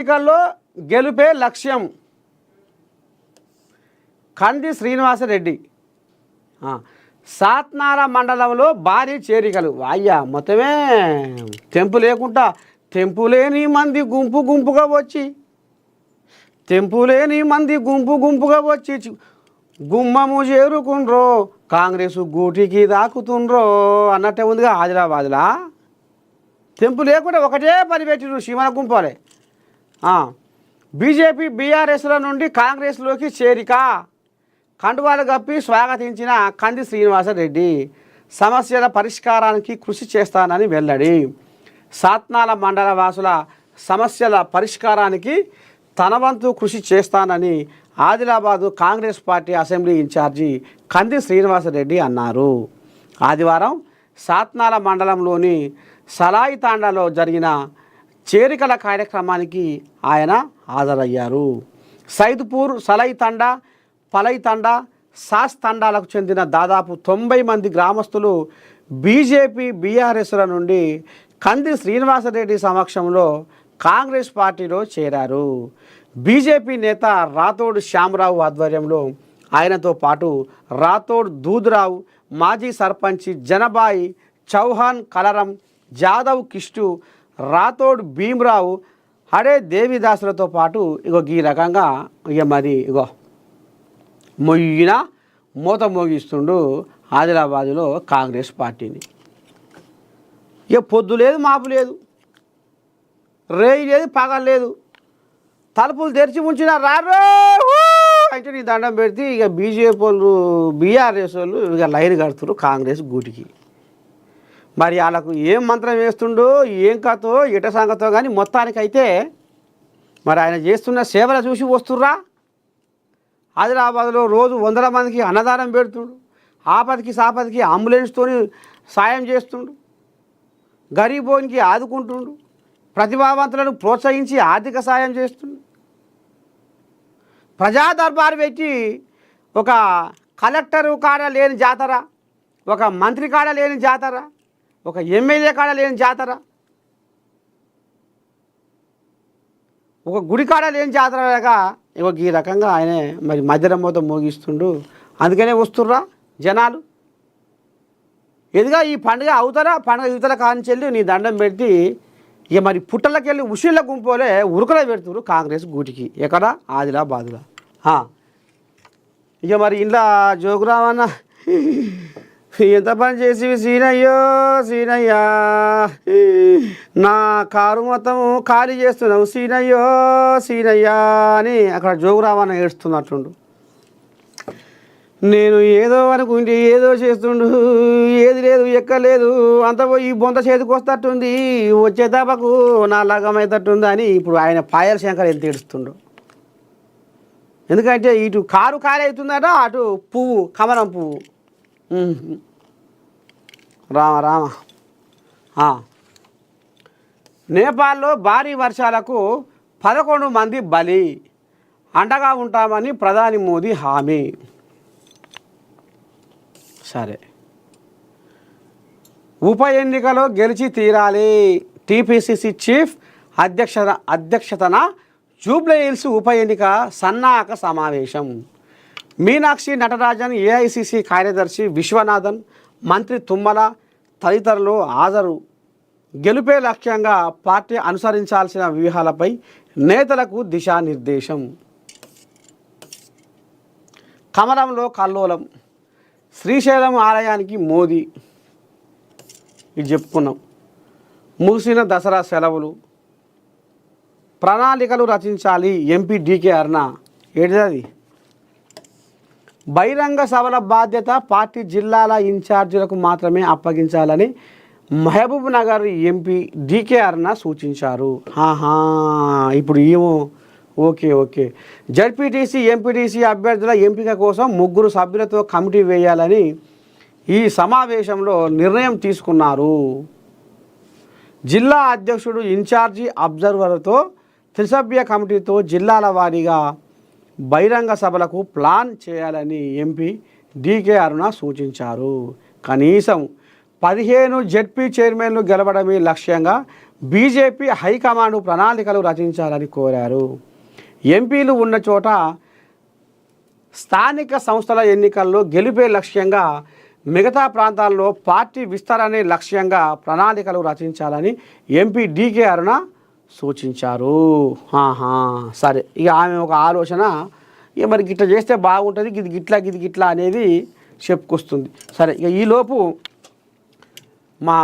ఎన్నికల్లో గెలుపే లక్ష్యం కంది శ్రీనివాసరెడ్డి. సాత్నాల మండలంలో భారీ చేరికలు. అయ్యా మొత్తమే తెంపు లేకుండా తెంపులేని మంది గుంపు గుంపుగా వచ్చి గుమ్మము చేరుకుండ్రో కాంగ్రెస్ గూటికి దాకుతుండ్రో అన్నట్టే ఉందిగా ఆదిలాబాద్లా. తెంపు లేకుండా ఒకటే పని పెట్టిరు శివన గుంపాలే. బీజేపీ బీఆర్ఎస్ల నుండి కాంగ్రెస్లోకి చేరిక. కండువాలు కప్పి స్వాగతించిన కంది శ్రీనివాసరెడ్డి సమస్యల పరిష్కారానికి కృషి చేస్తానని వెల్లడి. సాత్నాల మండల వాసుల సమస్యల పరిష్కారానికి తన వంతు కృషి చేస్తానని Adilabad Congress party assembly incharge Kandi Srinivasa Reddy అన్నారు. ఆదివారం సాత్నాల మండలంలోని సలాయి తాండాలో జరిగిన చేరికల కార్యక్రమానికి ఆయన హాజరయ్యారు. సైద్పూర్, సలాయి తండా, పలై తండా, సాస్ తండాలకు చెందిన దాదాపు 90 మంది గ్రామస్తులు బీజేపీ బీఆర్ఎస్ల నుండి కంది శ్రీనివాసరెడ్డి సమక్షంలో కాంగ్రెస్ పార్టీలో చేరారు. బీజేపీ నేత రాథోడ్ శ్యామరావు ఆధ్వర్యంలో ఆయనతో పాటు రాథోడ్ దూద్రావు, మాజీ సర్పంచి జనబాయి, చౌహాన్ కలరం, జాదవ్ కిష్టు, రాథోడ్ భీమ్రావు, హడే దేవిదాసులతో పాటు ఈ రకంగా మరి మొయ్యిన మూత మోగిస్తుండు ఆదిలాబాదులో కాంగ్రెస్ పార్టీని. పొద్దు లేదు, మాపు లేదు, రేయి లేదు, పగలు లేదు, తలుపులు తెరిచి ఉంచిన రారో అంటే నీ దండం పెడితే బీజేపీ వాళ్ళు బీఆర్ఎస్ వాళ్ళు లైన్ కడుతున్నారు కాంగ్రెస్ గూటికి. మరి వాళ్ళకు ఏం మంత్రం వేస్తుండో ఏం కథో ఎట సంగతో కానీ మొత్తానికైతే మరి ఆయన చేస్తున్న సేవలు చూసి వస్తుర్రా. ఆదిలాబాద్లో రోజు 100 మందికి అన్నదానం పెడుతుండు, ఆపదికి సాపదికి అంబులెన్స్తో సాయం చేస్తుండు, గరీబోనికి ఆదుకుంటుండు, ప్రతిభావంతులను ప్రోత్సహించి ఆర్థిక సాయం చేస్తుండు. ప్రజా దర్బారు పెట్టి ఒక కలెక్టరు కాడ లేని జాతర, ఒక మంత్రి కాడ లేని జాతర, ఒక ఎమ్మెల్యే కాడ లేని జాతర, ఒక గుడి కాడ లేని జాతర లాగా ఈ రకంగా ఆయనే మరి మధ్యలో మొత్తం మోగిస్తుండు. అందుకనే వస్తుర్రా జనాలు. ఎదుగా ఈ పండుగ అవుతారా, పండుగ యువతల కానిచెల్లి నీ దండం పెట్టి మరి పుట్టలకెళ్ళి ఉషిళ్ళ గుంపోలే ఉరుకులో పెడుతున్నారు కాంగ్రెస్ గూటికి. ఎక్కడ? ఆదిలాబాదులో. మరి ఇంట్లో జోగురామన్న ఎంత పని చేసి సీనయ్యో సీనయ్యా నా కారు మొత్తం ఖాళీ చేస్తున్నావు సీనయ్యో సీనయ్యా అని అక్కడ జోగురామన్న ఏడుస్తున్నట్టుండు. నేను ఏదో అనుకుంటే ఏదో చేస్తుండు, ఏది లేదు ఎక్కలేదు, అంత పోయి బొంత చేతికి వస్తట్టుంది, వచ్చే తప్పకు నా లగమవుతట్టుంది అని ఇప్పుడు ఆయన పాయల శంకర్ ఎంత ఏడుస్తుండు. ఎందుకంటే ఇటు కారు ఖాళీ అవుతుందట, అటు పువ్వు కమలం పువ్వు. రామ రామ. నేపాల్లో భారీ వర్షాలకు 11 మంది బలి, అండగా ఉంటామని ప్రధాని మోదీ హామీ. సరే, ఉప ఎన్నికలో గెలిచి తీరాలి. టీపీసీసీ చీఫ్ అధ్యక్షతన జూబ్లీహిల్స్ ఉప ఎన్నిక సన్నాహక సమావేశం. మీనాక్షి నటరాజన్, ఏఐసిసి కార్యదర్శి విశ్వనాథన్, మంత్రి తుమ్మల తదితరులు హాజరు. గెలుపే లక్ష్యంగా పార్టీ అనుసరించాల్సిన వ్యూహాలపై నేతలకు దిశానిర్దేశం. కమలంలో కల్లోలం. శ్రీశైలం ఆలయానికి మోదీ, ఇది చెప్పుకున్నాం. ముగిసిన దసరా సెలవులు, ప్రణాళికలు రచించాలి ఎంపీ డీకే అరుణ. ఏంటిది? బహిరంగ సభల బాధ్యత పార్టీ జిల్లాల ఇన్ఛార్జీలకు మాత్రమే అప్పగించాలని మహబూబ్ నగర్ ఎంపీ డీకే అరుణ సూచించారు. ఇప్పుడు ఏమో ఓకే. జడ్పీటీసీ, ఎంపీటీసీ అభ్యర్థుల ఎంపిక కోసం 3 సభ్యులతో కమిటీ వేయాలని ఈ సమావేశంలో నిర్ణయం తీసుకున్నారు. జిల్లా అధ్యక్షుడు, ఇన్ఛార్జి అబ్జర్వర్తో త్రిసభ్య కమిటీతో జిల్లాల వారీగా బహిరంగ సభలకు ప్లాన్ చేయాలని ఎంపీ డీకే అరుణ సూచించారు. కనీసం 15 జెడ్పీ చైర్మన్లు గెలవడమే లక్ష్యంగా బీజేపీ హైకమాండ్ ప్రణాళికలు రచించాలని కోరారు. ఎంపీలు ఉన్న చోట స్థానిక సంస్థల ఎన్నికల్లో గెలిపే లక్ష్యంగా మిగతా ప్రాంతాల్లో పార్టీ విస్తరణే లక్ష్యంగా ప్రణాళికలు రచించాలని ఎంపీ డీకే అరుణ సూచించారు. సరే, ఇక ఆమె ఒక ఆలోచన, ఇక మరి గిట్ల చేస్తే బాగుంటుంది, గిది గిట్లా అనేది చెప్పుకొస్తుంది. సరే, ఇక ఈలోపు మా